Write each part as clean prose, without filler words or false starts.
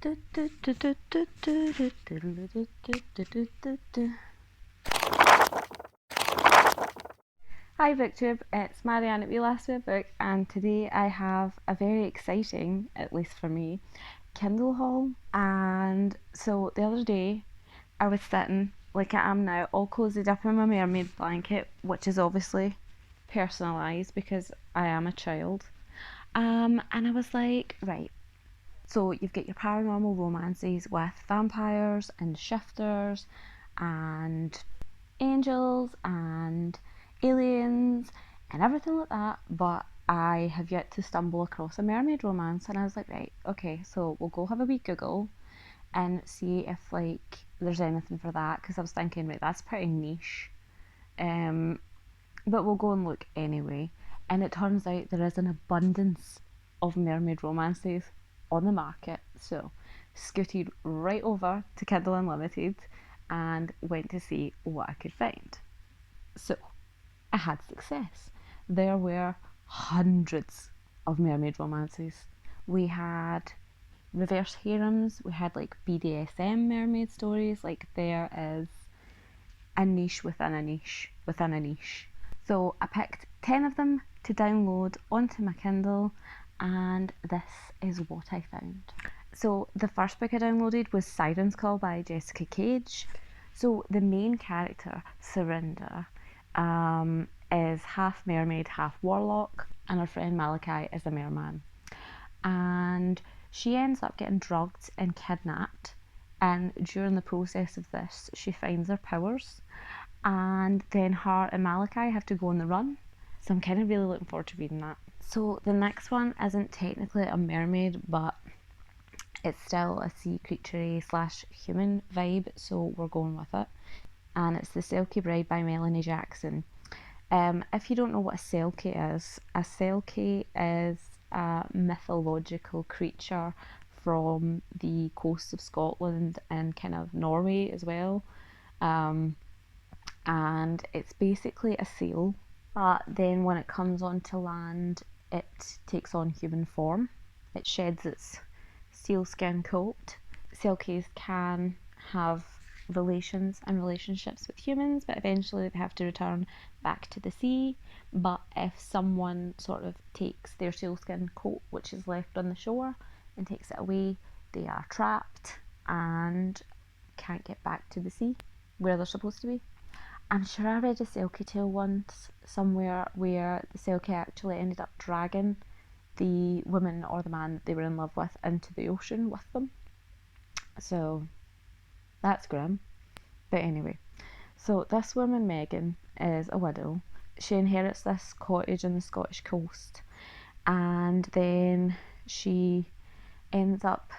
Hi Booktube, it's Marianne at We Last Read a Book, and today I have a very exciting, at least for me, Kindle haul. And so the other day I was sitting, like I am now, all cozied up in my mermaid blanket, which is obviously personalised because I am a child. And I was like, right, so you've got your paranormal romances with vampires and shifters and angels and aliens and everything like that, but I have yet to stumble across a mermaid romance. And I was like, right, okay, so we'll go have a wee Google and see if like there's anything for that, because I was thinking, right, that's pretty niche, but we'll go and look anyway. And it turns out there is an abundance of mermaid romances on the market, so scooted right over to Kindle Unlimited and went to see what I could find. So I had success. There were hundreds of mermaid romances. We had reverse harems, we had like BDSM mermaid stories, like there is a niche within a niche within a niche. So I picked 10 of them to download onto my Kindle, and this is what I found. So the first book I downloaded was Sirens Call by Jessica Cage. So the main character, Serinda, is half mermaid, half warlock, and her friend Malachi is a merman. And she ends up getting drugged and kidnapped, and during the process of this she finds her powers, and then her and Malachi have to go on the run. So I'm kind of really looking forward to reading that. So the next one isn't technically a mermaid, but it's still a sea creature slash human vibe, so we're going with it. And it's the Silky Bride by Melanie Jackson. If you don't know what a selkie is a mythological creature from the coast of Scotland and kind of Norway as well. And it's basically a seal, but then when it comes onto land, it takes on human form. It sheds its sealskin coat. Selkies can have relations and relationships with humans, but eventually they have to return back to the sea. But if someone sort of takes their sealskin coat, which is left on the shore, and takes it away, they are trapped and can't get back to the sea where they're supposed to be. I'm sure I read a Selkie tale once somewhere where the Selkie actually ended up dragging the woman or the man that they were in love with into the ocean with them. So that's grim. But anyway, so this woman, Megan, is a widow. She inherits this cottage on the Scottish coast, and then she ends up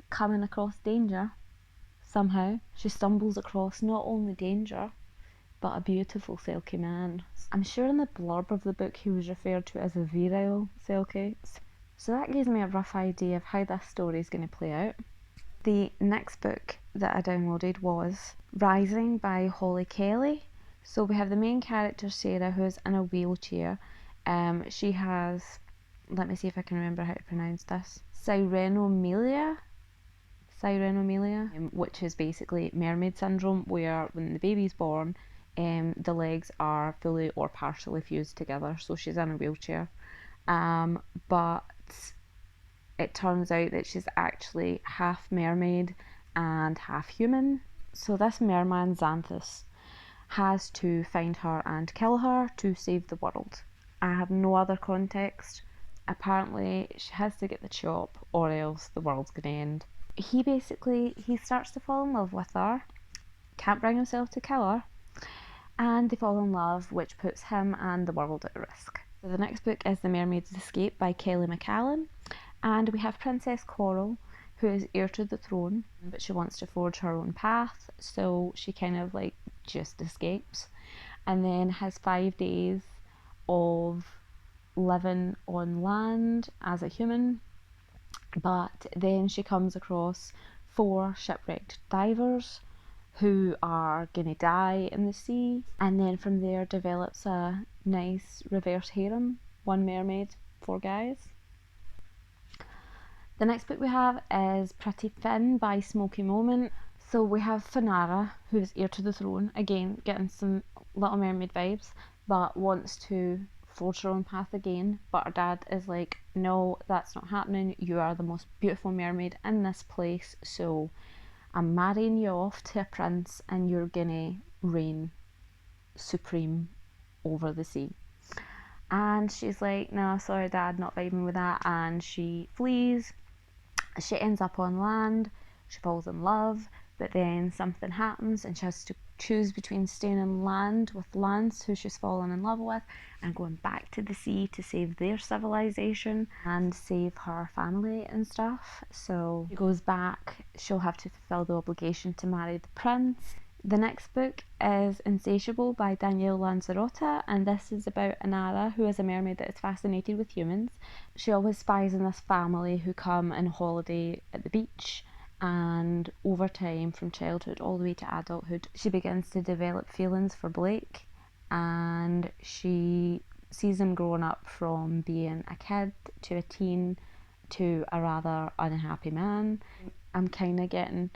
coming across danger somehow. She stumbles across not only danger, but a beautiful Selkie man. I'm sure in the blurb of the book he was referred to as a virile Selkie. So that gives me a rough idea of how this story is going to play out. The next book that I downloaded was Rising by Holly Kelly. So we have the main character Sarah, who's in a wheelchair. She has, let me see if I can remember how to pronounce this, Sirenomelia, which is basically mermaid syndrome, where when the baby's born, the legs are fully or partially fused together. So she's in a wheelchair. But it turns out that she's actually half mermaid and half human. So this merman, Xanthus, has to find her and kill her to save the world. I have no other context. Apparently she has to get the chop or else the world's gonna end. He starts to fall in love with her, can't bring himself to kill her, and they fall in love, which puts him and the world at risk. So the next book is The Mermaids Escape by Kelly McCallan. And we have Princess Coral, who is heir to the throne, but she wants to forge her own path, so she kind of like just escapes, and then has 5 days of living on land as a human. But then she comes across 4 shipwrecked divers who are gonna die in the sea, and then from there develops a nice reverse harem, 1 mermaid, 4 guys. The next book we have is Pretty Finn by Smoky Moment. So we have Finara, who is heir to the throne, again getting some Little Mermaid vibes, but wants to forge her own path again. But her dad is like, no, that's not happening. You are the most beautiful mermaid in this place, so I'm marrying you off to a prince and you're gonna reign supreme over the sea. And she's like, no, sorry dad, not vibing with that, and she flees. She ends up on land, she falls in love, but then something happens and she has to choose between staying on land with Lance, who she's fallen in love with, and going back to the sea to save their civilization and save her family and stuff. So she goes back, she'll have to fulfill the obligation to marry the prince. The next book is Insatiable by Danielle Lanzarote, and this is about Anara, who is a mermaid that is fascinated with humans. She always spies on this family who come on holiday at the beach, and over time, from childhood all the way to adulthood, she begins to develop feelings for Blake, and she sees him growing up from being a kid to a teen to a rather unhappy man. I'm kind of getting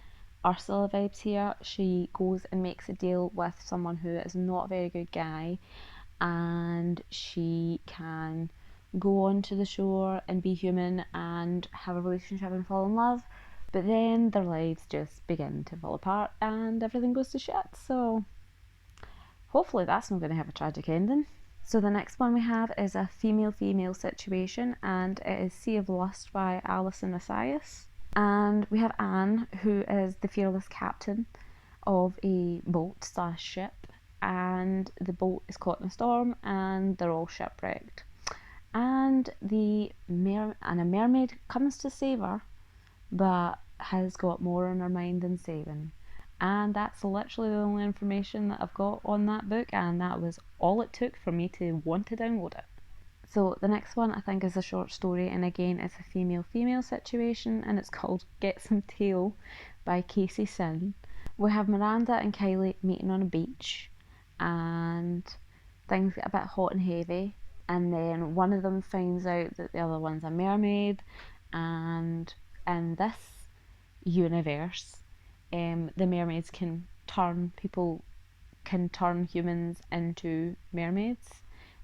Ursula vibes here. She goes and makes a deal with someone who is not a very good guy, and she can go onto the shore and be human and have a relationship and fall in love, but then their lives just begin to fall apart and everything goes to shit. So hopefully that's not going to have a tragic ending. So the next one we have is a female-female situation, and it is Sea of Lust by Alison Assayas. And we have Anne, who is the fearless captain of a boat slash ship, and the boat is caught in a storm and they're all shipwrecked. And a mermaid comes to save her, but has got more on her mind than saving. And that's literally the only information that I've got on that book, and that was all it took for me to want to download it. So the next one I think is a short story, and again it's a female-female situation, and it's called Get Some Tail by Casey Sin. We have Miranda and Kylie meeting on a beach, and things get a bit hot and heavy, and then one of them finds out that the other one's a mermaid, and in this universe, the mermaids can turn humans into mermaids.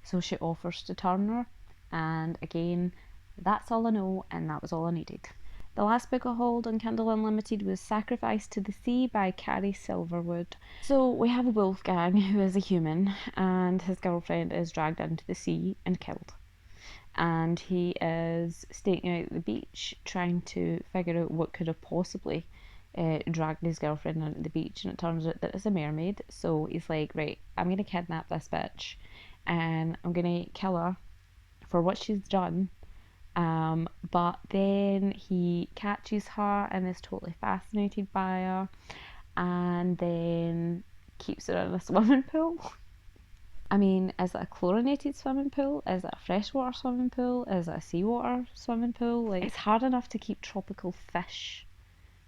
So she offers to turn her, and again, that's all I know, and that was all I needed. The last book I hold on Kindle Unlimited was Sacrifice to the Sea by Carrie Silverwood. So we have a Wolfgang who is a human, and his girlfriend is dragged into the sea and killed. And he is staking out the beach trying to figure out what could have possibly dragged his girlfriend onto the beach, and it turns out that it's a mermaid. So he's like, right, I'm going to kidnap this bitch and I'm going to kill her for what she's done. But then he catches her and is totally fascinated by her, and then keeps her in a swimming pool. I mean, is it a chlorinated swimming pool? Is it a freshwater swimming pool? Is it a seawater swimming pool? Like, it's hard enough to keep tropical fish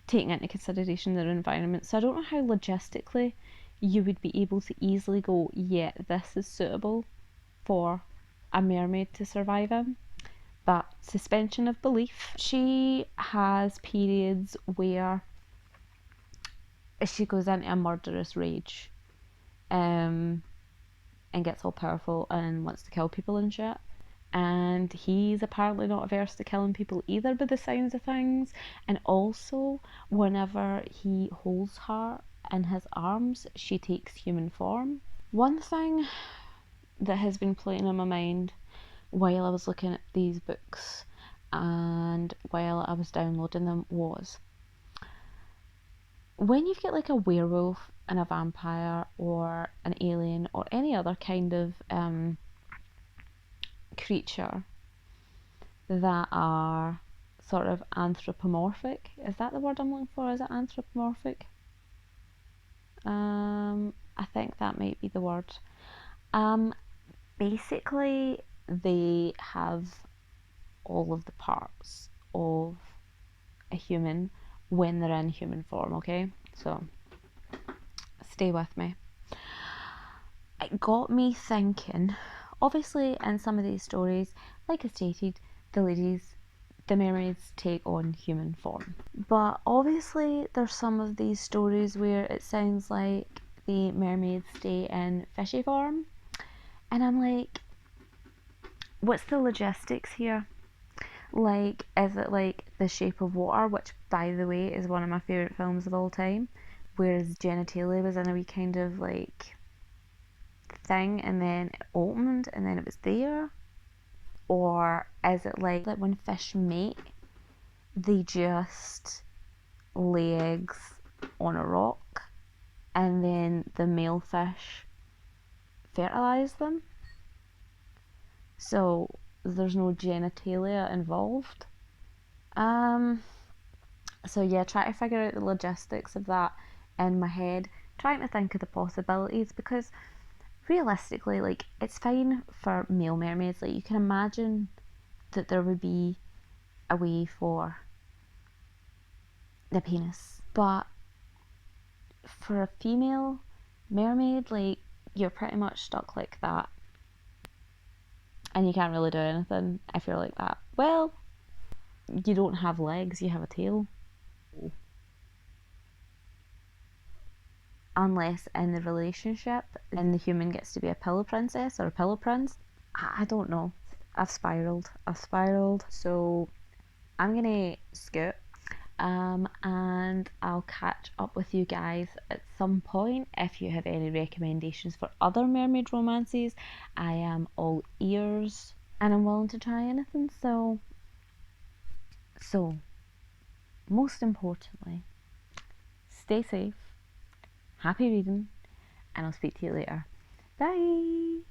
taking into consideration their environment. So I don't know how logistically you would be able to easily go, yeah, this is suitable for a mermaid to survive in. But suspension of belief. She has periods where she goes into a murderous rage, and gets all powerful and wants to kill people and shit. And he's apparently not averse to killing people either, by the sounds of things. And also, whenever he holds her in his arms, she takes human form. One thing that has been playing in my mind while I was looking at these books and while I was downloading them was, when you've got like a werewolf and a vampire or an alien or any other kind of creature that are sort of anthropomorphic, is that the word I'm looking for? Is it anthropomorphic? I think that might be the word. Basically they have all of the parts of a human when they're in human form, okay? So stay with me. It got me thinking, obviously in some of these stories, like I stated, the ladies the mermaids take on human form. But obviously there's some of these stories where it sounds like the mermaids stay in fishy form, and I'm like, what's the logistics here? Like, is it like The Shape of Water, which by the way is one of my favourite films of all time, whereas genitalia was in a wee kind of like thing and then it opened and then it was there? Or is it like when fish mate, they just lay eggs on a rock and then the male fish fertilise them? So there's no genitalia involved. So yeah, try to figure out the logistics of that in my head, trying to think of the possibilities, because realistically, like, it's fine for male mermaids. Like, you can imagine that there would be a way for the penis, but for a female mermaid, like, you're pretty much stuck like that, and you can't really do anything if you're like that. Well, you don't have legs, you have a tail. Unless in the relationship and the human gets to be a pillow princess or a pillow prince. I don't know. I've spiraled. So I'm gonna scoot, and I'll catch up with you guys at some point. If you have any recommendations for other mermaid romances, I am all ears and I'm willing to try anything. So most importantly, stay safe, happy reading, and I'll speak to you later. Bye!